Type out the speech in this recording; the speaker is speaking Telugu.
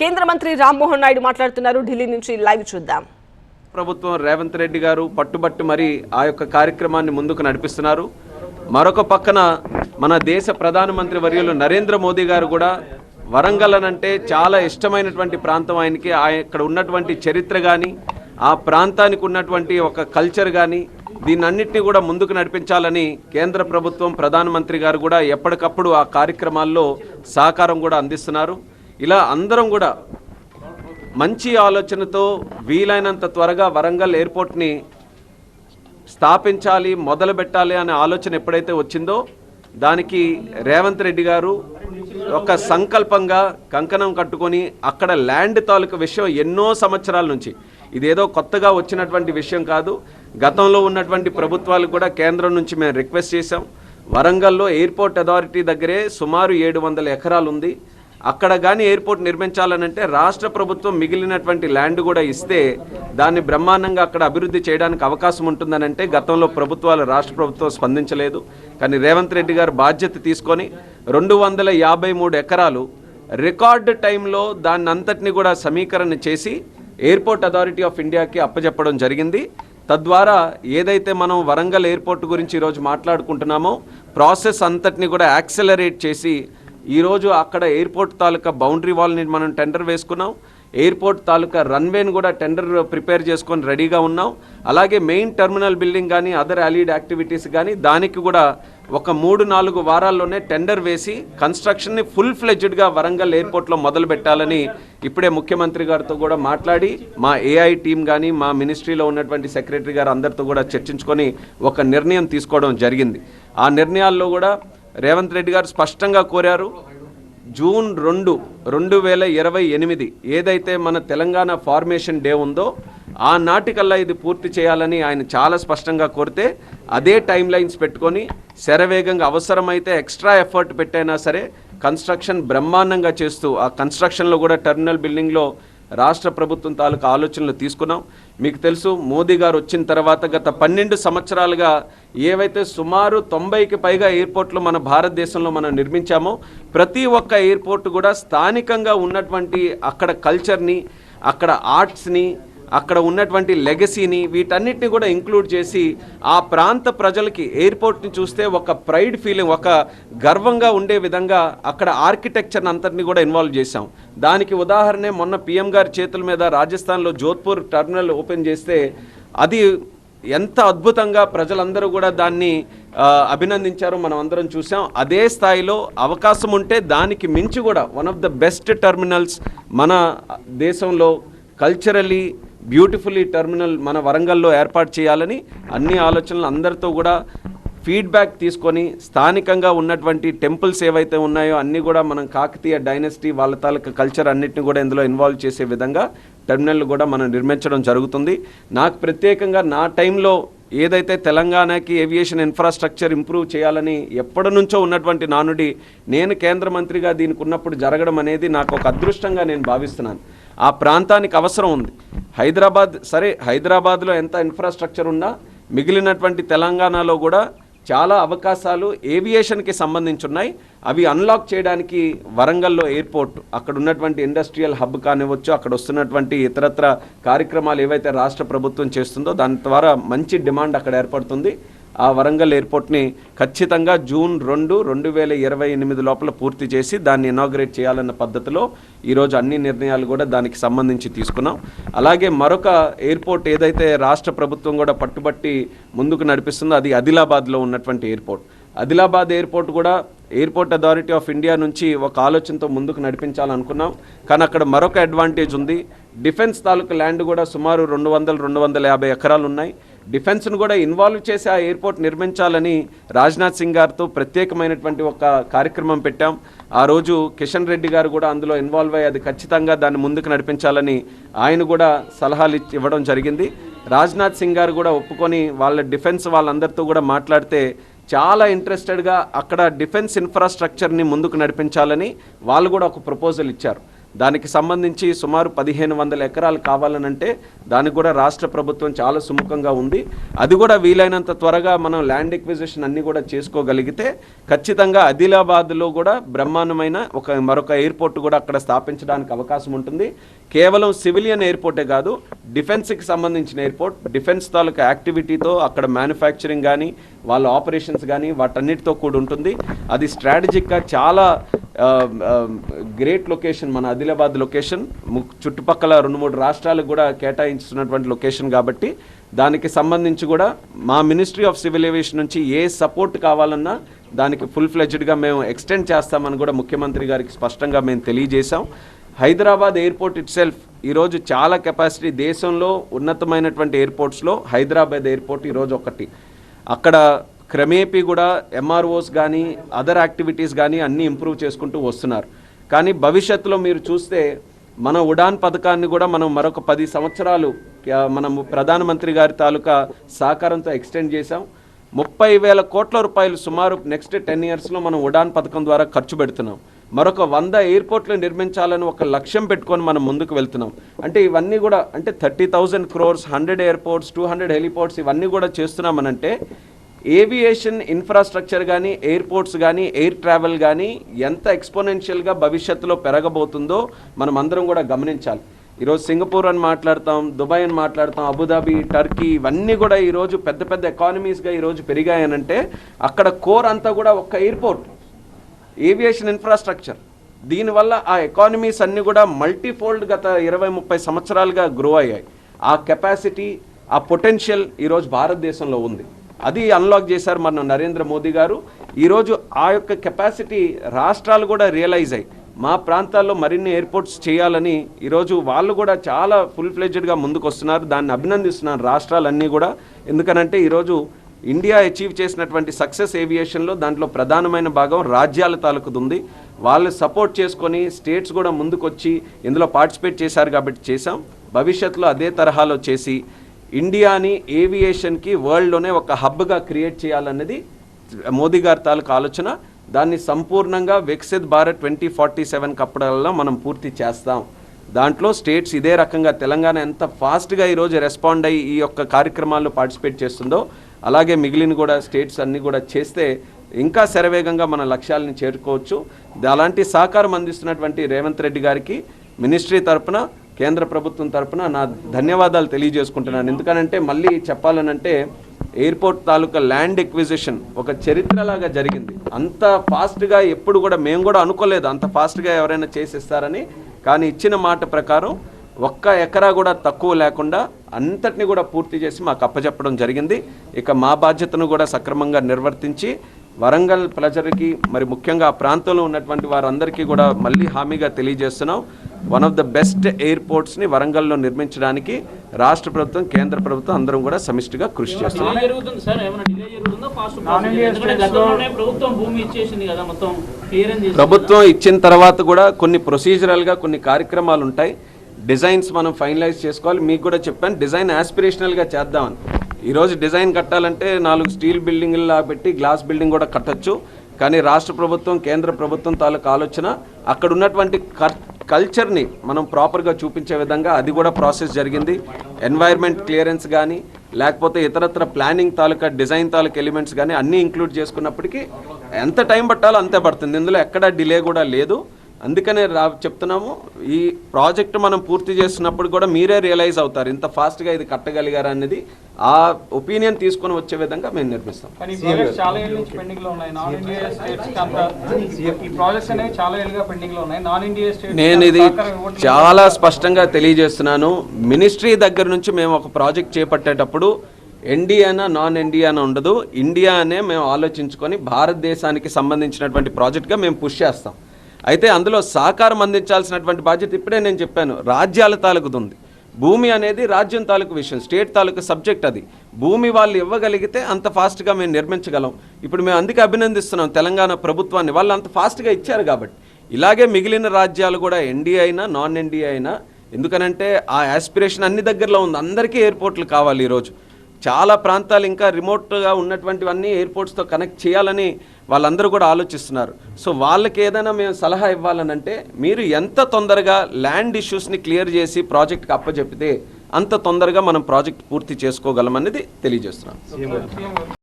కేంద్ర మంత్రి రామ్మోహన్ నాయుడు మాట్లాడుతున్నారు. ఢిల్లీ నుంచి లైవ్ చూద్దాం. ప్రభుత్వం రేవంత్ రెడ్డి గారు పట్టుబట్టి మరి ఆ యొక్క కార్యక్రమాన్ని ముందుకు నడిపిస్తున్నారు. మరొక పక్కన మన దేశ ప్రధానమంత్రి వర్యులు నరేంద్ర మోదీ గారు కూడా వరంగల్ అంటే చాలా ఇష్టమైనటువంటి ప్రాంతం ఆయనకి. అక్కడ ఉన్నటువంటి చరిత్ర కానీ ఆ ప్రాంతానికి ఉన్నటువంటి ఒక కల్చర్ కానీ దీన్నన్నింటినీ కూడా ముందుకు నడిపించాలని కేంద్ర ప్రభుత్వం ప్రధానమంత్రి గారు కూడా ఎప్పటికప్పుడు ఆ కార్యక్రమాల్లో సహకారం కూడా అందిస్తున్నారు. ఇలా అందరం కూడా మంచి ఆలోచనతో వీలైనంత త్వరగా వరంగల్ ఎయిర్పోర్ట్ని స్థాపించాలి, మొదలు పెట్టాలి అనే ఆలోచన ఎప్పుడైతే వచ్చిందో దానికి రేవంత్ రెడ్డి గారు ఒక సంకల్పంగా కంకణం కట్టుకొని అక్కడ ల్యాండ్ తాలూకు విషయం ఎన్నో సంవత్సరాల నుంచి, ఇదేదో కొత్తగా వచ్చినటువంటి విషయం కాదు. గతంలో ఉన్నటువంటి ప్రభుత్వాలు కూడా కేంద్రం నుంచి మేము రిక్వెస్ట్ చేశాం. వరంగల్లో ఎయిర్పోర్ట్ అథారిటీ దగ్గరే సుమారు 700 ఎకరాలు ఉంది. అక్కడ కానీ ఎయిర్పోర్ట్ నిర్మించాలనంటే రాష్ట్ర ప్రభుత్వం మిగిలినటువంటి ల్యాండ్ కూడా ఇస్తే దాన్ని బ్రహ్మాండంగా అక్కడ అభివృద్ధి చేయడానికి అవకాశం ఉంటుందనంటే గతంలో ప్రభుత్వాలు రాష్ట్ర ప్రభుత్వం స్పందించలేదు. కానీ రేవంత్ రెడ్డి గారు బాధ్యత తీసుకొని 253 ఎకరాలు రికార్డు టైంలో దాన్ని అంతటిని కూడా సమీకరణ చేసి ఎయిర్పోర్ట్ అథారిటీ ఆఫ్ ఇండియాకి అప్పచెప్పడం జరిగింది. తద్వారా ఏదైతే మనం వరంగల్ ఎయిర్పోర్ట్ గురించి ఈరోజు మాట్లాడుకుంటున్నామో ప్రాసెస్ అంతటిని కూడా యాక్సెలరేట్ చేసి ఈరోజు అక్కడ ఎయిర్పోర్ట్ తాలూకా బౌండరీ వాల్ని మనం టెండర్ వేసుకున్నాం. ఎయిర్పోర్ట్ తాలూకా రన్వేని కూడా టెండర్ ప్రిపేర్ చేసుకొని రెడీగా ఉన్నాం. అలాగే మెయిన్ టెర్మినల్ బిల్డింగ్ కానీ అదర్ అలీడ్ యాక్టివిటీస్ కానీ దానికి కూడా ఒక 3-4 వారాల్లోనే టెండర్ వేసి కన్స్ట్రక్షన్ని ఫుల్ ఫ్లెడ్జ్డ్గా వరంగల్ ఎయిర్పోర్ట్లో మొదలు పెట్టాలని ఇప్పుడే ముఖ్యమంత్రి గారితో కూడా మాట్లాడి మా ఏఐ టీం కానీ మా మినిస్ట్రీలో ఉన్నటువంటి సెక్రటరీ గారు అందరితో కూడా చర్చించుకొని ఒక నిర్ణయం తీసుకోవడం జరిగింది. ఆ నిర్ణయాల్లో కూడా రేవంత్ రెడ్డి గారు స్పష్టంగా కోరారు, జూన్ 2, 2028 ఏదైతే మన తెలంగాణ ఫార్మేషన్ డే ఉందో ఆ నాటికల్లా ఇది పూర్తి చేయాలని ఆయన చాలా స్పష్టంగా కోరితే అదే టైం లైన్స్ పెట్టుకొని శరవేగంగా అవసరమైతే ఎక్స్ట్రా ఎఫర్ట్ పెట్టైనా సరే కన్స్ట్రక్షన్ బ్రహ్మాండంగా చేస్తూ ఆ కన్స్ట్రక్షన్లో కూడా టెర్మినల్ బిల్డింగ్లో రాష్ట్ర ప్రభుత్వం తాలూకు ఆలోచనలు తీసుకున్నాం. మీకు తెలుసు, మోదీ గారు వచ్చిన తర్వాత గత 12 సంవత్సరాలుగా ఏవైతే సుమారు 90కి పైగా ఎయిర్పోర్ట్లు మన భారతదేశంలో మనం నిర్మించామో ప్రతి ఒక్క ఎయిర్పోర్ట్ కూడా స్థానికంగా ఉన్నటువంటి అక్కడ కల్చర్ని, అక్కడ ఆర్ట్స్ని, అక్కడ ఉన్నటువంటి లెగసీని వీటన్నిటిని కూడా ఇంక్లూడ్ చేసి ఆ ప్రాంత ప్రజలకి ఎయిర్పోర్ట్ని చూస్తే ఒక ప్రైడ్ ఫీలింగ్, ఒక గర్వంగా ఉండే విధంగా అక్కడ ఆర్కిటెక్చర్ని అంతటిని కూడా ఇన్వాల్వ్ చేశాం. దానికి ఉదాహరణే మొన్న పిఎం గారి చేతుల మీద రాజస్థాన్లో జోధ్పూర్ టెర్మినల్ ఓపెన్ చేస్తే అది ఎంత అద్భుతంగా ప్రజలందరూ కూడా దాన్ని అభినందించారో మనం అందరం చూసాం. అదే స్థాయిలో అవకాశం ఉంటే దానికి మించి కూడా one of the best terminals మన దేశంలో కల్చరలీ బ్యూటిఫుల్లీ టెర్మినల్ మన వరంగల్లో ఏర్పాటు చేయాలని అన్ని ఆలోచనలు అందరితో కూడా ఫీడ్బ్యాక్ తీసుకొని స్థానికంగా ఉన్నటువంటి టెంపుల్స్ ఏవైతే ఉన్నాయో అన్నీ కూడా మనం కాకతీయ డైనస్టీ వాళ్ళ తాలూకా కల్చర్ అన్నిటిని కూడా ఇందులో ఇన్వాల్వ్ చేసే విధంగా టెర్మినల్ కూడా మనం నిర్మించడం జరుగుతుంది. నాకు ప్రత్యేకంగా నా టైంలో ఏదైతే తెలంగాణకి ఏవియేషన్ ఇన్ఫ్రాస్ట్రక్చర్ ఇంప్రూవ్ చేయాలని ఎప్పటి నుంచో ఉన్నటువంటి నానుడి నేను కేంద్ర మంత్రిగా దీనికి ఉన్నప్పుడు జరగడం అనేది నాకు ఒక అదృష్టంగా నేను భావిస్తున్నాను. ఆ ప్రాంతానికి అవసరం ఉంది. హైదరాబాద్లో ఎంత ఇన్ఫ్రాస్ట్రక్చర్ ఉన్నా మిగిలినటువంటి తెలంగాణలో కూడా చాలా అవకాశాలు ఏవియేషన్కి సంబంధించి ఉన్నాయి. అవి అన్లాక్ చేయడానికి వరంగల్లో ఎయిర్పోర్ట్, అక్కడ ఉన్నటువంటి ఇండస్ట్రియల్ హబ్ కానివ్వచ్చు, అక్కడ వస్తున్నటువంటి ఇతరత్ర కార్యక్రమాలు ఏవైతే రాష్ట్ర ప్రభుత్వం చేస్తుందో దాని ద్వారా మంచి డిమాండ్ అక్కడ ఏర్పడుతుంది. ఆ వరంగల్ ఎయిర్పోర్ట్ని ఖచ్చితంగా జూన్ 2, 2028 లోపల పూర్తి చేసి దాన్ని ఇనాగ్రేట్ చేయాలన్న పద్ధతిలో ఈరోజు అన్ని నిర్ణయాలు కూడా దానికి సంబంధించి తీసుకున్నాం. అలాగే మరొక ఎయిర్పోర్ట్ ఏదైతే రాష్ట్ర ప్రభుత్వం కూడా పట్టుబట్టి ముందుకు నడిపిస్తుందో అది ఆదిలాబాద్లో ఉన్నటువంటి ఎయిర్పోర్ట్. ఆదిలాబాద్ ఎయిర్పోర్ట్ కూడా ఎయిర్పోర్ట్ అథారిటీ ఆఫ్ ఇండియా నుంచి ఒక ఆలోచనతో ముందుకు నడిపించాలనుకున్నాం. కానీ అక్కడ మరొక అడ్వాంటేజ్ ఉంది. డిఫెన్స్ తాలూకు ల్యాండ్ కూడా సుమారు 200-250 ఎకరాలు ఉన్నాయి. డిఫెన్స్ను కూడా ఇన్వాల్వ్ చేసి ఆ ఎయిర్పోర్ట్ నిర్మించాలని రాజ్నాథ్ సింగ్ గారితో ప్రత్యేకమైనటువంటి ఒక కార్యక్రమం పెట్టాం. ఆ రోజు కిషన్ రెడ్డి గారు కూడా అందులో ఇన్వాల్వ్ అయ్యి అది ఖచ్చితంగా దాన్ని ముందుకు నడిపించాలని ఆయన కూడా సలహాలు ఇవ్వడం జరిగింది. రాజ్నాథ్ సింగ్ గారు కూడా ఒప్పుకొని వాళ్ళ డిఫెన్స్ వాళ్ళందరితో కూడా మాట్లాడితే చాలా ఇంట్రెస్టెడ్గా అక్కడ డిఫెన్స్ ఇన్ఫ్రాస్ట్రక్చర్ని ముందుకు నడిపించాలని వాళ్ళు కూడా ఒక ప్రపోజల్ ఇచ్చారు. దానికి సంబంధించి సుమారు 1500 ఎకరాలు కావాలనంటే దానికి కూడా రాష్ట్ర ప్రభుత్వం చాలా సుముఖంగా ఉంది. అది కూడా వీలైనంత త్వరగా మనం ల్యాండ్ ఎక్విజిషన్ అన్నీ కూడా చేసుకోగలిగితే ఖచ్చితంగా ఆదిలాబాద్లో కూడా బ్రహ్మాండమైన మరొక ఎయిర్పోర్ట్ కూడా అక్కడ స్థాపించడానికి అవకాశం ఉంటుంది. కేవలం సివిలియన్ ఎయిర్పోర్టే కాదు, డిఫెన్స్కి సంబంధించిన ఎయిర్పోర్ట్, డిఫెన్స్ తాలూకా యాక్టివిటీతో అక్కడ మ్యానుఫ్యాక్చరింగ్ కానీ వాళ్ళ ఆపరేషన్స్ కానీ వాటన్నిటితో కూడి ఉంటుంది. అది స్ట్రాటజిక్గా చాలా గ్రేట్ లొకేషన్, మన ఆదిలాబాద్ లొకేషన్ చుట్టుపక్కల 2-3 రాష్ట్రాలకు కూడా కేటాయించుతున్నటువంటి లొకేషన్ కాబట్టి దానికి సంబంధించి కూడా మా మినిస్ట్రీ ఆఫ్ సివిల్ ఏవియేషన్ నుంచి ఏ సపోర్ట్ కావాలన్నా దానికి ఫుల్ ఫ్లెడ్జ్డ్గా మేము ఎక్స్టెండ్ చేస్తామని కూడా ముఖ్యమంత్రి గారికి స్పష్టంగా మేము తెలియజేశాం. హైదరాబాద్ ఎయిర్పోర్ట్ ఇట్ సెల్ఫ్ ఈరోజు చాలా కెపాసిటీ, దేశంలో ఉన్నతమైనటువంటి ఎయిర్పోర్ట్స్లో హైదరాబాద్ ఎయిర్పోర్ట్ ఈరోజు ఒకటి. అక్కడ క్రమేపీ కూడా ఎంఆర్ఓస్ కానీ అదర్ యాక్టివిటీస్ కానీ అన్నీ ఇంప్రూవ్ చేసుకుంటూ వస్తున్నారు. కానీ భవిష్యత్తులో మీరు చూస్తే మన ఉడాన్ పథకాన్ని కూడా మనం మరొక 10 సంవత్సరాలు మనం ప్రధానమంత్రి గారి తాలూకా సహకారంతో ఎక్స్టెండ్ చేశాం. 30,000 కోట్ల రూపాయలు సుమారు నెక్స్ట్ 10 ఇయర్స్లో మనం ఉడాన్ పథకం ద్వారా ఖర్చు పెడుతున్నాం. మరొక 100 ఎయిర్పోర్ట్లు నిర్మించాలని ఒక లక్ష్యం పెట్టుకొని మనం ముందుకు వెళ్తున్నాం. అంటే ఇవన్నీ కూడా అంటే 30,000 crores, 100 ఎయిర్పోర్ట్స్, 200 హెలిపోర్ట్స్ ఇవన్నీ కూడా చేస్తున్నామనంటే ఏవియేషన్ ఇన్ఫ్రాస్ట్రక్చర్ కానీ ఎయిర్పోర్ట్స్ కానీ ఎయిర్ ట్రావెల్ కానీ ఎంత ఎక్స్పోనెన్షియల్గా భవిష్యత్తులో పెరగబోతుందో మనం అందరం కూడా గమనించాలి. ఈరోజు సింగపూర్ అని మాట్లాడతాం, దుబాయ్ అని మాట్లాడతాం, అబుదాబి, టర్కీ ఇవన్నీ కూడా ఈరోజు పెద్ద పెద్ద ఎకానమీస్గా ఈరోజు పెరిగాయనంటే అక్కడ కోర్ అంతా కూడా ఒక్క ఎయిర్పోర్ట్, ఏవియేషన్ ఇన్ఫ్రాస్ట్రక్చర్. దీనివల్ల ఆ ఎకానమీస్ అన్నీ కూడా మల్టీఫోల్డ్ గత 20-30 సంవత్సరాలుగా గ్రో అయ్యాయి. ఆ కెపాసిటీ, ఆ పొటెన్షియల్ ఈరోజు భారతదేశంలో ఉంది. అది అన్లాక్ చేశారు మన నరేంద్ర మోదీ గారు. ఈరోజు ఆ యొక్క కెపాసిటీ రాష్ట్రాలు కూడా రియలైజ్ అయ్యి మా ప్రాంతాల్లో మరిన్ని ఎయిర్పోర్ట్స్ చేయాలని ఈరోజు వాళ్ళు కూడా చాలా ఫుల్ ఫ్లెడ్జ్డ్గా ముందుకు వస్తున్నారు. దాన్ని అభినందిస్తున్నారు రాష్ట్రాలన్నీ కూడా. ఎందుకనంటే ఈరోజు ఇండియా అచీవ్ చేసినటువంటి సక్సెస్ ఏవియేషన్లో దాంట్లో ప్రధానమైన భాగం రాజ్యాల తాలూకుది ఉంది. వాళ్ళు సపోర్ట్ చేసుకొని స్టేట్స్ కూడా ముందుకొచ్చి ఇందులో పార్టిసిపేట్ చేశారు కాబట్టి చేశాం. భవిష్యత్తులో అదే తరహాలో చేసి ఇండియాని ఏవియేషన్కి వరల్డ్లోనే ఒక హబ్గా క్రియేట్ చేయాలన్నది మోదీ గారి తాలూకు ఆలోచన. దాన్ని సంపూర్ణంగా వికసిత్ భారత్ 2047 కప్పడాల్లో మనం పూర్తి చేస్తాం. దాంట్లో స్టేట్స్ ఇదే రకంగా తెలంగాణ ఎంత ఫాస్ట్గా ఈరోజు రెస్పాండ్ అయ్యి ఈ యొక్క కార్యక్రమాల్లో పార్టిసిపేట్ చేస్తుందో అలాగే మిగిలిన కూడా స్టేట్స్ అన్నీ కూడా చేస్తే ఇంకా శరవేగంగా మన లక్ష్యాలను చేరుకోవచ్చు. అలాంటి సహకారం అందిస్తున్నటువంటి రేవంత్ రెడ్డి గారికి మినిస్ట్రీ తరపున, కేంద్ర ప్రభుత్వం తరపున నా ధన్యవాదాలు తెలియజేసుకుంటున్నాను. ఎందుకనంటే మళ్ళీ చెప్పాలనంటే ఎయిర్పోర్ట్ తాలూకా ల్యాండ్ ఎక్విజిషన్ ఒక చరిత్రలాగా జరిగింది. అంత ఫాస్ట్గా ఎప్పుడు కూడా మేము కూడా అనుకోలేదు అంత ఫాస్ట్గా ఎవరైనా చేసిస్తారని. కానీ ఇచ్చిన మాట ప్రకారం 1 ఎకరా కూడా తక్కువ లేకుండా అంతటిని కూడా పూర్తి చేసి మాకు అప్పచెప్పడం జరిగింది. ఇక మా బాధ్యతను కూడా సక్రమంగా నిర్వర్తించి వరంగల్ ప్రజలకి మరి ముఖ్యంగా ఆ ప్రాంతంలో ఉన్నటువంటి వారందరికీ కూడా మళ్ళీ హామీగా తెలియజేస్తున్నాం. వన్ ఆఫ్ ద బెస్ట్ ఎయిర్పోర్ట్స్ని వరంగల్లో నిర్మించడానికి రాష్ట్ర ప్రభుత్వం, కేంద్ర ప్రభుత్వం అందరం కూడా సమిష్టిగా కృషి చేస్తున్నాం. ప్రభుత్వం ఇచ్చిన తర్వాత కూడా కొన్ని ప్రొసీజరల్గా కొన్ని కార్యక్రమాలు ఉంటాయి. డిజైన్స్ మనం ఫైనలైజ్ చేసుకోవాలి. మీకు కూడా చెప్పాను డిజైన్ యాస్పిరేషనల్గా చేద్దామని. ఈరోజు డిజైన్ కట్టాలంటే 4 స్టీల్ బిల్డింగ్లా పెట్టి గ్లాస్ బిల్డింగ్ కూడా కట్టచ్చు. కానీ రాష్ట్ర ప్రభుత్వం, కేంద్ర ప్రభుత్వం తాలూకు ఆలోచన అక్కడ ఉన్నటువంటి కల్చర్ని మనం ప్రాపర్గా చూపించే విధంగా అది కూడా ప్రాసెస్ జరిగింది. ఎన్వైర్న్మెంట్ క్లియరెన్స్ కానీ లేకపోతే ఇతరత్ర ప్లానింగ్ తాలూకా డిజైన్ తాలూకా ఎలిమెంట్స్ కానీ అన్నీ ఇంక్లూడ్ చేసుకున్నప్పటికీ ఎంత టైం పట్టాలో అంతే పడుతుంది. ఇందులో ఎక్కడ డిలే కూడా లేదు. అందుకనే చెప్తున్నాము ఈ ప్రాజెక్ట్ మనం పూర్తి చేస్తున్నప్పుడు కూడా మీరే రియలైజ్ అవుతారు ఇంత ఫాస్ట్గా ఇది కట్టగలిగారు అనేది. ఆ ఒపీనియన్ తీసుకొని వచ్చే విధంగా మేము నిర్మిస్తాం. నేను ఇది చాలా స్పష్టంగా తెలియజేస్తున్నాను. మినిస్ట్రీ దగ్గర నుంచి మేము ఒక ప్రాజెక్ట్ చేపట్టేటప్పుడు ఎన్డీఏనా నాన్ ఎన్డీఏనా ఉండదు. ఇండియా అనే మేము ఆలోచించుకొని భారతదేశానికి సంబంధించినటువంటి ప్రాజెక్ట్గా మేము పుష్ చేస్తాం. అయితే అందులో సహకారం అందించాల్సినటువంటి బాధ్యత ఇప్పుడే నేను చెప్పాను రాజ్యాల తాలూకుది ఉంది. భూమి అనేది రాజ్యం తాలూకు విషయం, స్టేట్ తాలూకు సబ్జెక్ట్. అది భూమి వాళ్ళు ఇవ్వగలిగితే అంత ఫాస్ట్గా మేము నిర్మించగలం. ఇప్పుడు మేము అందుకే అభినందిస్తున్నాం తెలంగాణ ప్రభుత్వాన్ని, వాళ్ళు అంత ఫాస్ట్గా ఇచ్చారు కాబట్టి. ఇలాగే మిగిలిన రాజ్యాలు కూడా ఎన్డీఏ అయినా నాన్ ఎన్డీఏ అయినా, ఎందుకనంటే ఆ యాస్పిరేషన్ అన్ని దగ్గరలో ఉంది. అందరికీ ఎయిర్పోర్ట్లు కావాలి. ఈరోజు చాలా ప్రాంతాలు ఇంకా రిమోట్గా ఉన్నటువంటివన్నీ ఎయిర్పోర్ట్స్తో కనెక్ట్ చేయాలని వాళ్ళందరూ కూడా ఆలోచిస్తున్నారు. సో వాళ్ళకి ఏదైనా మేము సలహా ఇవ్వాలనంటే మీరు ఎంత తొందరగా ల్యాండ్ ఇష్యూస్ని క్లియర్ చేసి ప్రాజెక్ట్కి అప్పచెప్పితే అంత తొందరగా మనం ప్రాజెక్ట్ పూర్తి చేసుకోగలమనేది తెలియజేస్తున్నాం.